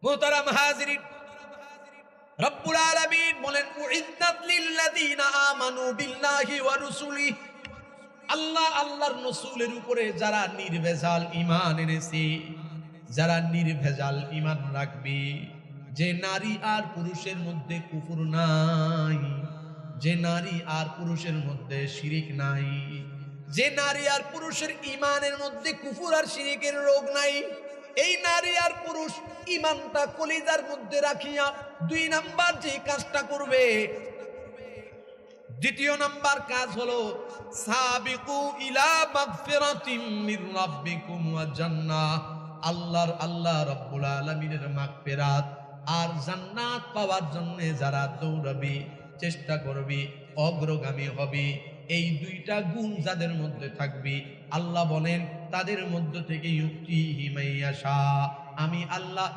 মুহতারাম হাজিরিন, রব্বুল আলামিন বলেন উইদ্দাত লিল্লাযিনা আমানু বিল্লাহি ওয়া রাসূলিহি, আল্লাহ আল্লাহর রাসূলের উপরে যারা নির্ভেজাল ঈমান এনেছে, যারা নির্ভেজাল ঈমান রাখবে, যে নারী আর পুরুষের মধ্যে কুফর নাই, যে নারী আর পুরুষের মধ্যে শিরিক নাই, যে নারী আর পুরুষের ঈমানের মধ্যে কুফর আর শিরিকের রোগ নাই, এই নারী আর পুরুষ ঈমানটা কলিজার মধ্যে রাখিয়া 2 নাম্বার যে কাজটা করবে, দ্বিতীয় নাম্বার কাজ হলো সাবিকু ইলা মাগফিরাতিম মির রাব্বিকুম ওয়া জান্নাহ, আল্লাহ রাব্বুল আলামিনের মাগফিরাত আর জান্নাত পাওয়ার জন্য যারা দৌড়াবে, চেষ্টা করবে, অগ্রগামী হবে, এই 2টা গুণ যাদের মধ্যে থাকবে, আল্লাহ বলেন তাদের মধ্য থেকে ইউতিহি মাইয়াশা, আমি আল্লাহ